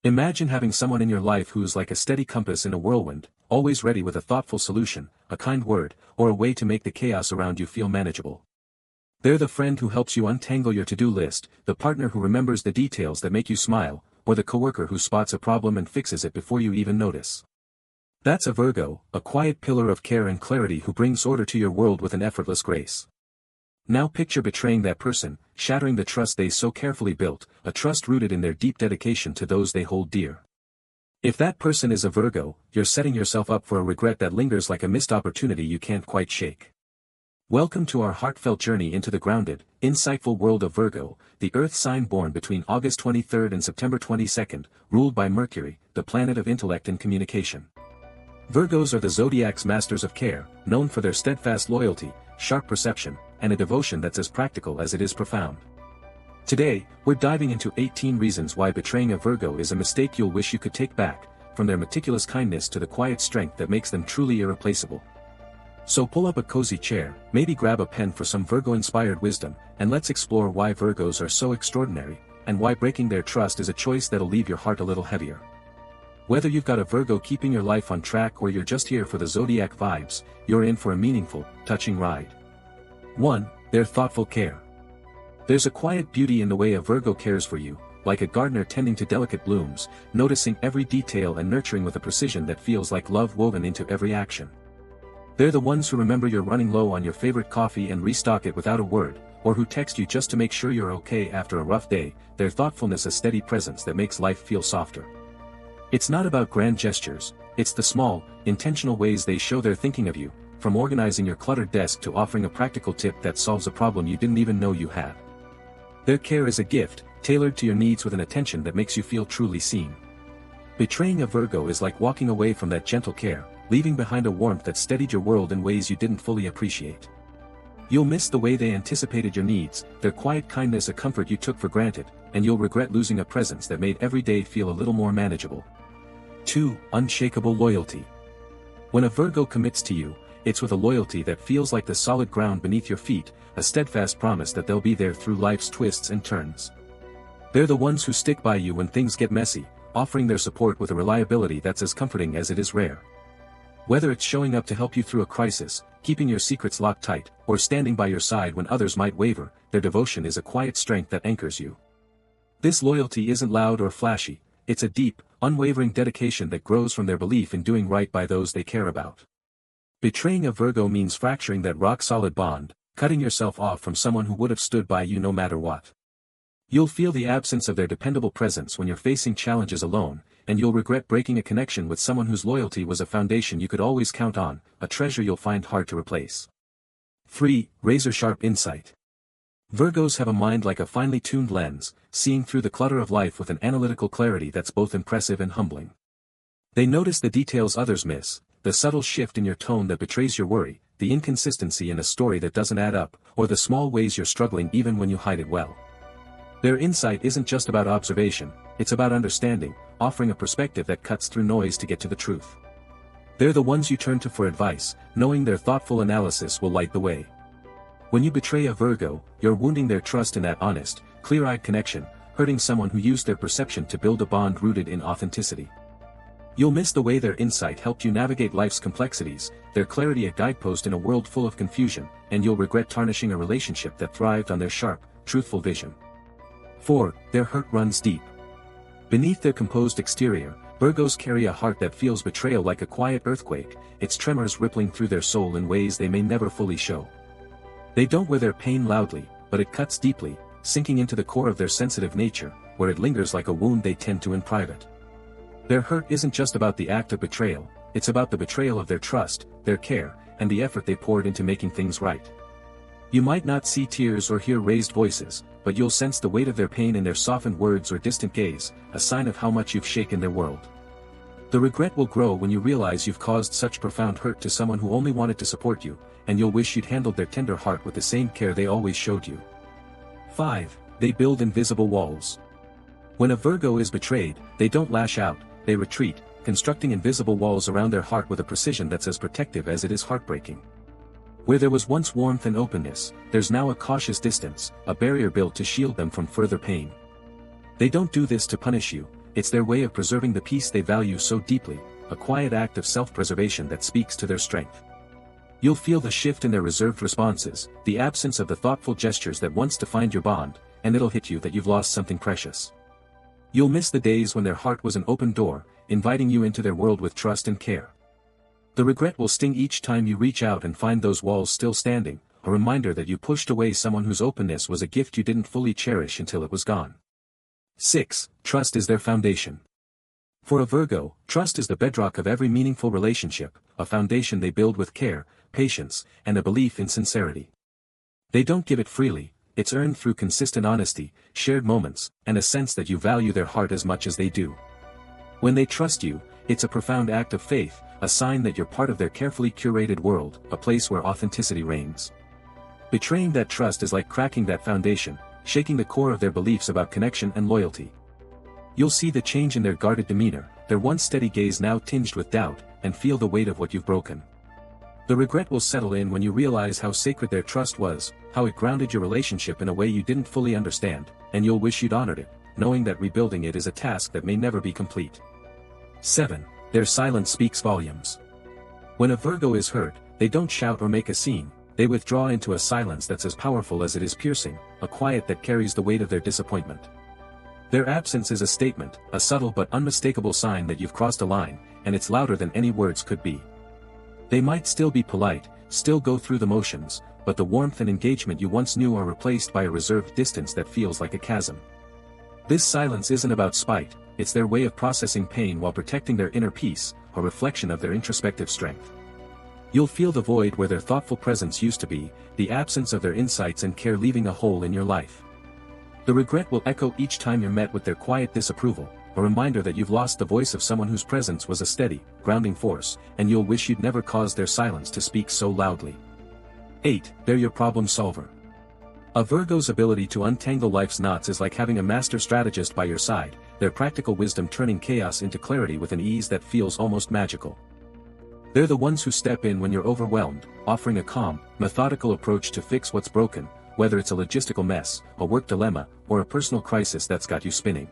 Imagine having someone in your life who is like a steady compass in a whirlwind, always ready with a thoughtful solution, a kind word, or a way to make the chaos around you feel manageable. They're the friend who helps you untangle your to-do list, the partner who remembers the details that make you smile, or the coworker who spots a problem and fixes it before you even notice. That's a Virgo, a quiet pillar of care and clarity who brings order to your world with an effortless grace. Now picture betraying that person, shattering the trust they so carefully built, a trust rooted in their deep dedication to those they hold dear. If that person is a Virgo, you're setting yourself up for a regret that lingers like a missed opportunity you can't quite shake. Welcome to our heartfelt journey into the grounded, insightful world of Virgo, the Earth sign born between August 23rd and September 22nd, ruled by Mercury, the planet of intellect and communication. Virgos are the Zodiac's masters of care, known for their steadfast loyalty, sharp perception, and a devotion that's as practical as it is profound. Today, we're diving into 18 reasons why betraying a Virgo is a mistake you'll wish you could take back, from their meticulous kindness to the quiet strength that makes them truly irreplaceable. So pull up a cozy chair, maybe grab a pen for some Virgo-inspired wisdom, and let's explore why Virgos are so extraordinary, and why breaking their trust is a choice that'll leave your heart a little heavier. Whether you've got a Virgo keeping your life on track or you're just here for the Zodiac vibes, you're in for a meaningful, touching ride. 1. Their thoughtful care. There's a quiet beauty in the way a Virgo cares for you, like a gardener tending to delicate blooms, noticing every detail and nurturing with a precision that feels like love woven into every action. They're the ones who remember you're running low on your favorite coffee and restock it without a word, or who text you just to make sure you're okay after a rough day, their thoughtfulness a steady presence that makes life feel softer. It's not about grand gestures, it's the small, intentional ways they show they're thinking of you, from organizing your cluttered desk to offering a practical tip that solves a problem you didn't even know you had. Their care is a gift, tailored to your needs with an attention that makes you feel truly seen. Betraying a Virgo is like walking away from that gentle care, leaving behind a warmth that steadied your world in ways you didn't fully appreciate. You'll miss the way they anticipated your needs, their quiet kindness a comfort you took for granted, and you'll regret losing a presence that made every day feel a little more manageable. 2. Unshakable loyalty. When a Virgo commits to you, it's with a loyalty that feels like the solid ground beneath your feet, a steadfast promise that they'll be there through life's twists and turns. They're the ones who stick by you when things get messy, offering their support with a reliability that's as comforting as it is rare. Whether it's showing up to help you through a crisis, keeping your secrets locked tight, or standing by your side when others might waver, their devotion is a quiet strength that anchors you. This loyalty isn't loud or flashy, it's a deep, unwavering dedication that grows from their belief in doing right by those they care about. Betraying a Virgo means fracturing that rock-solid bond, cutting yourself off from someone who would have stood by you no matter what. You'll feel the absence of their dependable presence when you're facing challenges alone, and you'll regret breaking a connection with someone whose loyalty was a foundation you could always count on, a treasure you'll find hard to replace. 3. Razor-sharp insight. Virgos have a mind like a finely tuned lens, seeing through the clutter of life with an analytical clarity that's both impressive and humbling. They notice the details others miss, the subtle shift in your tone that betrays your worry, the inconsistency in a story that doesn't add up, or the small ways you're struggling even when you hide it well. Their insight isn't just about observation, it's about understanding, offering a perspective that cuts through noise to get to the truth. They're the ones you turn to for advice, knowing their thoughtful analysis will light the way. When you betray a Virgo, you're wounding their trust in that honest, clear-eyed connection, hurting someone who used their perception to build a bond rooted in authenticity. You'll miss the way their insight helped you navigate life's complexities, their clarity a guidepost in a world full of confusion, and you'll regret tarnishing a relationship that thrived on their sharp, truthful vision. 4. Their hurt runs deep. Beneath their composed exterior, Virgos carry a heart that feels betrayal like a quiet earthquake, its tremors rippling through their soul in ways they may never fully show. They don't wear their pain loudly, but it cuts deeply, sinking into the core of their sensitive nature, where it lingers like a wound they tend to in private. Their hurt isn't just about the act of betrayal, it's about the betrayal of their trust, their care, and the effort they poured into making things right. You might not see tears or hear raised voices, but you'll sense the weight of their pain in their softened words or distant gaze, a sign of how much you've shaken their world. The regret will grow when you realize you've caused such profound hurt to someone who only wanted to support you, and you'll wish you'd handled their tender heart with the same care they always showed you. 5. They build invisible walls. When a Virgo is betrayed, they don't lash out, they retreat, constructing invisible walls around their heart with a precision that's as protective as it is heartbreaking. Where there was once warmth and openness, there's now a cautious distance, a barrier built to shield them from further pain. They don't do this to punish you, it's their way of preserving the peace they value so deeply, a quiet act of self-preservation that speaks to their strength. You'll feel the shift in their reserved responses, the absence of the thoughtful gestures that once defined your bond, and it'll hit you that you've lost something precious. You'll miss the days when their heart was an open door, inviting you into their world with trust and care. The regret will sting each time you reach out and find those walls still standing, a reminder that you pushed away someone whose openness was a gift you didn't fully cherish until it was gone. 6. Trust is their foundation. For a Virgo, trust is the bedrock of every meaningful relationship, a foundation they build with care, patience, and a belief in sincerity. They don't give it freely, it's earned through consistent honesty, shared moments, and a sense that you value their heart as much as they do. When they trust you, it's a profound act of faith, a sign that you're part of their carefully curated world, a place where authenticity reigns. Betraying that trust is like cracking that foundation, shaking the core of their beliefs about connection and loyalty. You'll see the change in their guarded demeanor, their once steady gaze now tinged with doubt, and feel the weight of what you've broken. The regret will settle in when you realize how sacred their trust was, how it grounded your relationship in a way you didn't fully understand, and you'll wish you'd honored it, knowing that rebuilding it is a task that may never be complete. 7. Their silence speaks volumes. When a Virgo is hurt, they don't shout or make a scene, they withdraw into a silence that's as powerful as it is piercing, a quiet that carries the weight of their disappointment. Their absence is a statement, a subtle but unmistakable sign that you've crossed a line, and it's louder than any words could be. They might still be polite, still go through the motions, but the warmth and engagement you once knew are replaced by a reserved distance that feels like a chasm. This silence isn't about spite, it's their way of processing pain while protecting their inner peace, a reflection of their introspective strength. You'll feel the void where their thoughtful presence used to be, the absence of their insights and care leaving a hole in your life. The regret will echo each time you're met with their quiet disapproval, a reminder that you've lost the voice of someone whose presence was a steady, grounding force, and you'll wish you'd never caused their silence to speak so loudly. 8. They're your problem solver. A Virgo's ability to untangle life's knots is like having a master strategist by your side, their practical wisdom turning chaos into clarity with an ease that feels almost magical. They're the ones who step in when you're overwhelmed, offering a calm, methodical approach to fix what's broken, whether it's a logistical mess, a work dilemma, or a personal crisis that's got you spinning.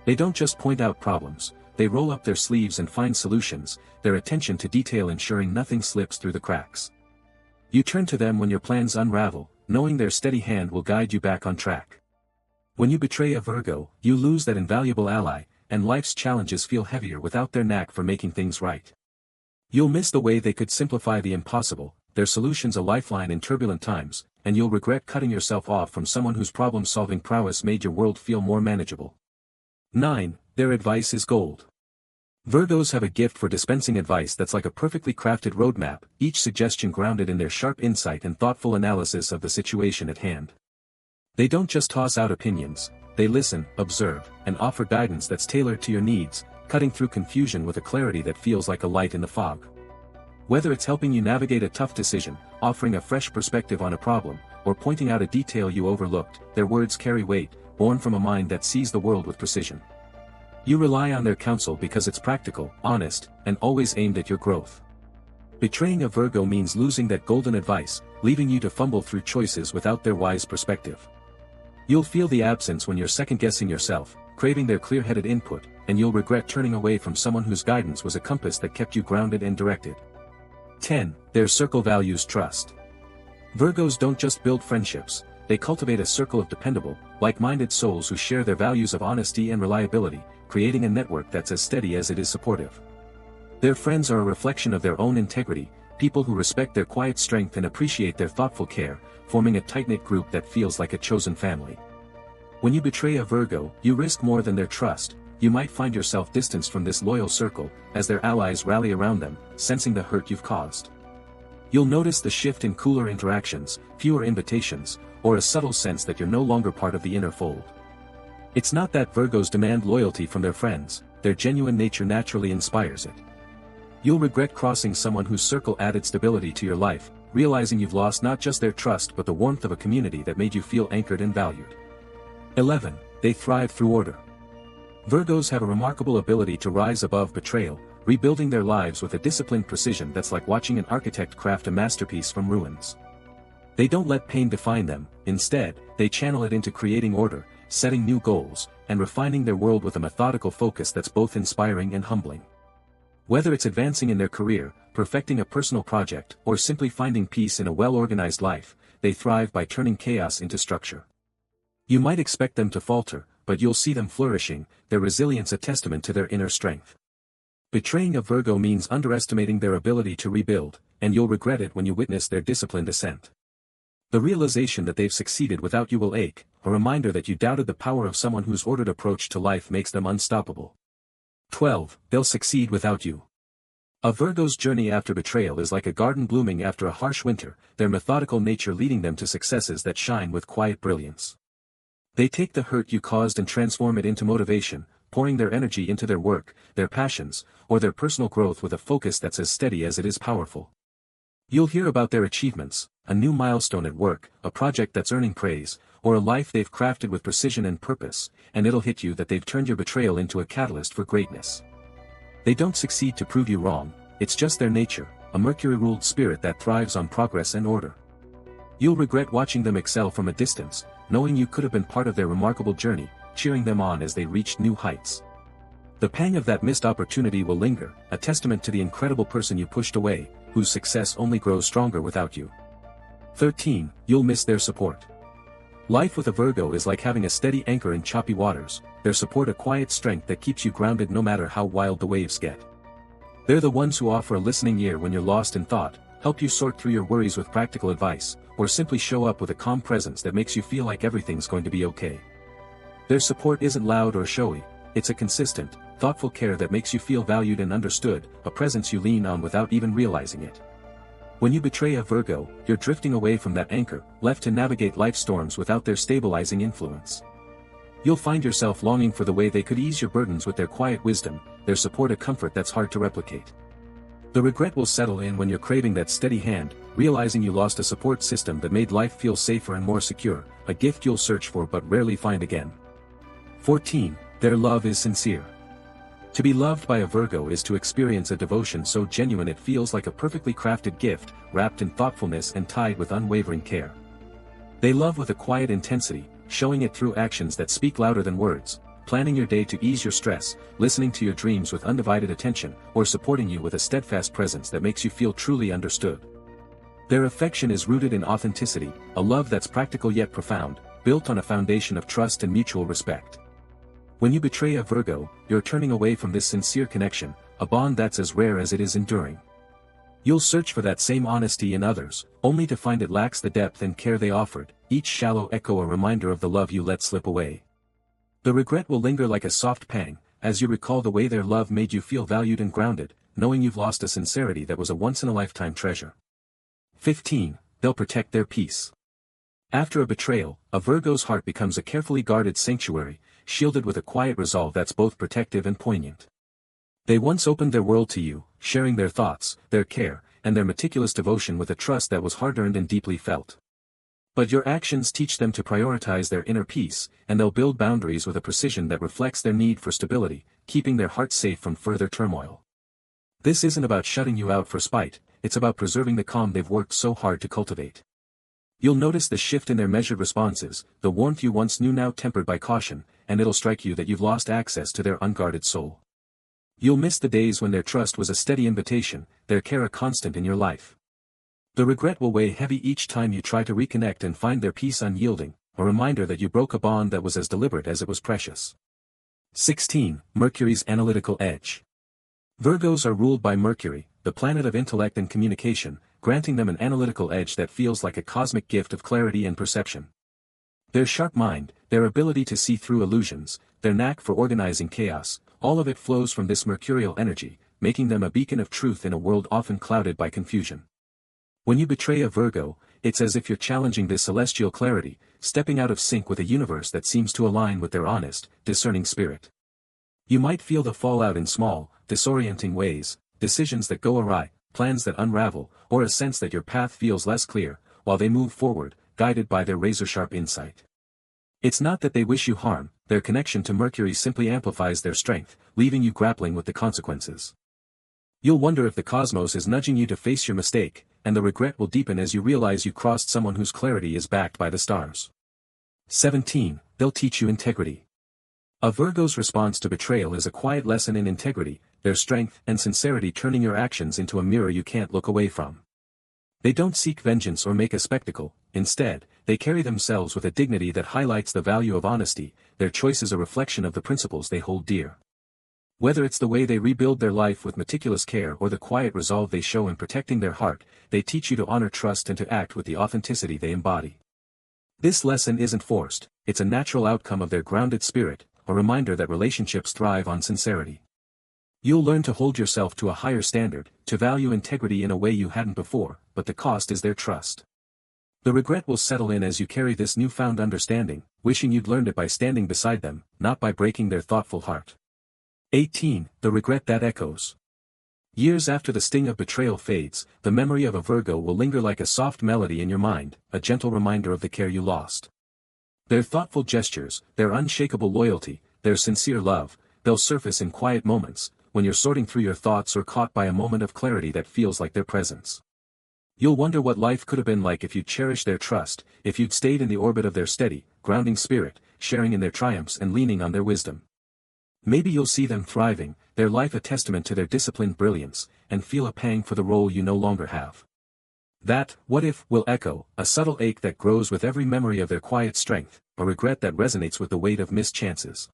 They don't just point out problems, they roll up their sleeves and find solutions, their attention to detail ensuring nothing slips through the cracks. You turn to them when your plans unravel, knowing their steady hand will guide you back on track. When you betray a Virgo, you lose that invaluable ally, and life's challenges feel heavier without their knack for making things right. You'll miss the way they could simplify the impossible, their solutions a lifeline in turbulent times, and you'll regret cutting yourself off from someone whose problem-solving prowess made your world feel more manageable. 9. Their advice is gold. Virgos have a gift for dispensing advice that's like a perfectly crafted roadmap, each suggestion grounded in their sharp insight and thoughtful analysis of the situation at hand. They don't just toss out opinions, they listen, observe, and offer guidance that's tailored to your needs, cutting through confusion with a clarity that feels like a light in the fog. Whether it's helping you navigate a tough decision, offering a fresh perspective on a problem, or pointing out a detail you overlooked, their words carry weight, born from a mind that sees the world with precision. You rely on their counsel because it's practical, honest, and always aimed at your growth. Betraying a Virgo means losing that golden advice, leaving you to fumble through choices without their wise perspective. You'll feel the absence when you're second-guessing yourself, craving their clear-headed input, and you'll regret turning away from someone whose guidance was a compass that kept you grounded and directed. 10. Their circle values trust. Virgos don't just build friendships, they cultivate a circle of dependable, like-minded souls who share their values of honesty and reliability, creating a network that's as steady as it is supportive. Their friends are a reflection of their own integrity, people who respect their quiet strength and appreciate their thoughtful care, forming a tight-knit group that feels like a chosen family. When you betray a Virgo, you risk more than their trust. You might find yourself distanced from this loyal circle, as their allies rally around them, sensing the hurt you've caused. You'll notice the shift in cooler interactions, fewer invitations, or a subtle sense that you're no longer part of the inner fold. It's not that Virgos demand loyalty from their friends, their genuine nature naturally inspires it. You'll regret crossing someone whose circle added stability to your life, realizing you've lost not just their trust but the warmth of a community that made you feel anchored and valued. 11. They thrive through order. Virgos have a remarkable ability to rise above betrayal, rebuilding their lives with a disciplined precision that's like watching an architect craft a masterpiece from ruins. They don't let pain define them, instead, they channel it into creating order, setting new goals, and refining their world with a methodical focus that's both inspiring and humbling. Whether it's advancing in their career, perfecting a personal project, or simply finding peace in a well-organized life, they thrive by turning chaos into structure. You might expect them to falter, but you'll see them flourishing, their resilience a testament to their inner strength. Betraying a Virgo means underestimating their ability to rebuild, and you'll regret it when you witness their disciplined ascent. The realization that they've succeeded without you will ache, a reminder that you doubted the power of someone whose ordered approach to life makes them unstoppable. 12. They'll succeed without you. A Virgo's journey after betrayal is like a garden blooming after a harsh winter, their methodical nature leading them to successes that shine with quiet brilliance. They take the hurt you caused and transform it into motivation, pouring their energy into their work, their passions, or their personal growth with a focus that's as steady as it is powerful. You'll hear about their achievements, a new milestone at work, a project that's earning praise, or a life they've crafted with precision and purpose, and it'll hit you that they've turned your betrayal into a catalyst for greatness. They don't succeed to prove you wrong, it's just their nature, a Mercury-ruled spirit that thrives on progress and order. You'll regret watching them excel from a distance, knowing you could have been part of their remarkable journey, cheering them on as they reached new heights. The pang of that missed opportunity will linger, a testament to the incredible person you pushed away, whose success only grows stronger without you. 13. You'll miss their support. Life with a Virgo is like having a steady anchor in choppy waters, their support a quiet strength that keeps you grounded no matter how wild the waves get. They're the ones who offer a listening ear when you're lost in thought, help you sort through your worries with practical advice, or simply show up with a calm presence that makes you feel like everything's going to be okay. Their support isn't loud or showy, it's a consistent, thoughtful care that makes you feel valued and understood, a presence you lean on without even realizing it. When you betray a Virgo, you're drifting away from that anchor, left to navigate life's storms without their stabilizing influence. You'll find yourself longing for the way they could ease your burdens with their quiet wisdom, their support a comfort that's hard to replicate. The regret will settle in when you're craving that steady hand, realizing you lost a support system that made life feel safer and more secure, a gift you'll search for but rarely find again. 14. Their love is sincere. To be loved by a Virgo is to experience a devotion so genuine it feels like a perfectly crafted gift, wrapped in thoughtfulness and tied with unwavering care. They love with a quiet intensity, showing it through actions that speak louder than words, planning your day to ease your stress, listening to your dreams with undivided attention, or supporting you with a steadfast presence that makes you feel truly understood. Their affection is rooted in authenticity, a love that's practical yet profound, built on a foundation of trust and mutual respect. When you betray a Virgo, you're turning away from this sincere connection, a bond that's as rare as it is enduring. You'll search for that same honesty in others, only to find it lacks the depth and care they offered, each shallow echo a reminder of the love you let slip away. The regret will linger like a soft pang, as you recall the way their love made you feel valued and grounded, knowing you've lost a sincerity that was a once-in-a-lifetime treasure. 15. They'll protect their peace. After a betrayal, a Virgo's heart becomes a carefully guarded sanctuary, shielded with a quiet resolve that's both protective and poignant. They once opened their world to you, sharing their thoughts, their care, and their meticulous devotion with a trust that was hard-earned and deeply felt. But your actions teach them to prioritize their inner peace, and they'll build boundaries with a precision that reflects their need for stability, keeping their hearts safe from further turmoil. This isn't about shutting you out for spite, it's about preserving the calm they've worked so hard to cultivate. You'll notice the shift in their measured responses, the warmth you once knew now tempered by caution, and it'll strike you that you've lost access to their unguarded soul. You'll miss the days when their trust was a steady invitation, their care a constant in your life. The regret will weigh heavy each time you try to reconnect and find their peace unyielding, a reminder that you broke a bond that was as deliberate as it was precious. 16. Mercury's analytical edge. Virgos are ruled by Mercury, the planet of intellect and communication, granting them an analytical edge that feels like a cosmic gift of clarity and perception. Their sharp mind, their ability to see through illusions, their knack for organizing chaos, all of it flows from this mercurial energy, making them a beacon of truth in a world often clouded by confusion. When you betray a Virgo, it's as if you're challenging this celestial clarity, stepping out of sync with a universe that seems to align with their honest, discerning spirit. You might feel the fallout in small, disorienting ways, decisions that go awry, plans that unravel, or a sense that your path feels less clear, while they move forward, guided by their razor-sharp insight. It's not that they wish you harm, their connection to Mercury simply amplifies their strength, leaving you grappling with the consequences. You'll wonder if the cosmos is nudging you to face your mistake, and the regret will deepen as you realize you crossed someone whose clarity is backed by the stars. 17. They'll teach you integrity. A Virgo's response to betrayal is a quiet lesson in integrity, their strength and sincerity turning your actions into a mirror you can't look away from. They don't seek vengeance or make a spectacle, instead, they carry themselves with a dignity that highlights the value of honesty, their choice is a reflection of the principles they hold dear. Whether it's the way they rebuild their life with meticulous care or the quiet resolve they show in protecting their heart, they teach you to honor trust and to act with the authenticity they embody. This lesson isn't forced, it's a natural outcome of their grounded spirit, a reminder that relationships thrive on sincerity. You'll learn to hold yourself to a higher standard, to value integrity in a way you hadn't before, but the cost is their trust. The regret will settle in as you carry this newfound understanding, wishing you'd learned it by standing beside them, not by breaking their thoughtful heart. 18. The regret that echoes. Years after the sting of betrayal fades, the memory of a Virgo will linger like a soft melody in your mind, a gentle reminder of the care you lost. Their thoughtful gestures, their unshakable loyalty, their sincere love, they'll surface in quiet moments, when you're sorting through your thoughts or caught by a moment of clarity that feels like their presence. You'll wonder what life could have been like if you'd cherished their trust, if you'd stayed in the orbit of their steady, grounding spirit, sharing in their triumphs and leaning on their wisdom. Maybe you'll see them thriving, their life a testament to their disciplined brilliance, and feel a pang for the role you no longer have. That, what if, will echo, a subtle ache that grows with every memory of their quiet strength, a regret that resonates with the weight of missed chances.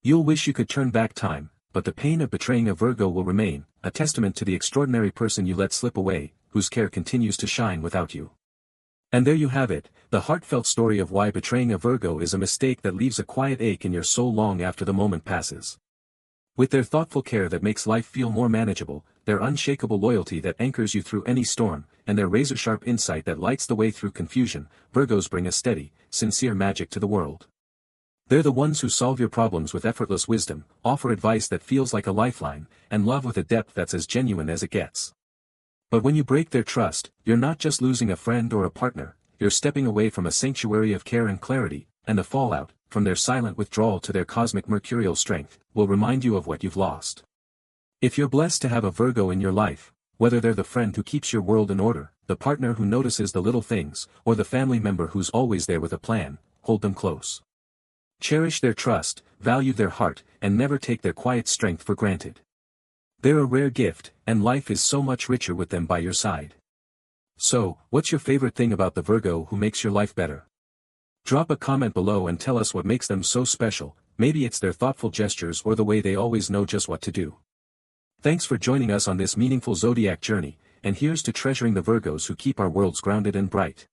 You'll wish you could turn back time, but the pain of betraying a Virgo will remain, a testament to the extraordinary person you let slip away, whose care continues to shine without you. And there you have it, the heartfelt story of why betraying a Virgo is a mistake that leaves a quiet ache in your soul long after the moment passes. With their thoughtful care that makes life feel more manageable, their unshakable loyalty that anchors you through any storm, and their razor-sharp insight that lights the way through confusion, Virgos bring a steady, sincere magic to the world. They're the ones who solve your problems with effortless wisdom, offer advice that feels like a lifeline, and love with a depth that's as genuine as it gets. But when you break their trust, you're not just losing a friend or a partner, you're stepping away from a sanctuary of care and clarity, and the fallout, from their silent withdrawal to their cosmic mercurial strength, will remind you of what you've lost. If you're blessed to have a Virgo in your life, whether they're the friend who keeps your world in order, the partner who notices the little things, or the family member who's always there with a plan, hold them close. Cherish their trust, value their heart, and never take their quiet strength for granted. They're a rare gift, and life is so much richer with them by your side. So, what's your favorite thing about the Virgo who makes your life better? Drop a comment below and tell us what makes them so special, maybe it's their thoughtful gestures or the way they always know just what to do. Thanks for joining us on this meaningful zodiac journey, and here's to treasuring the Virgos who keep our worlds grounded and bright.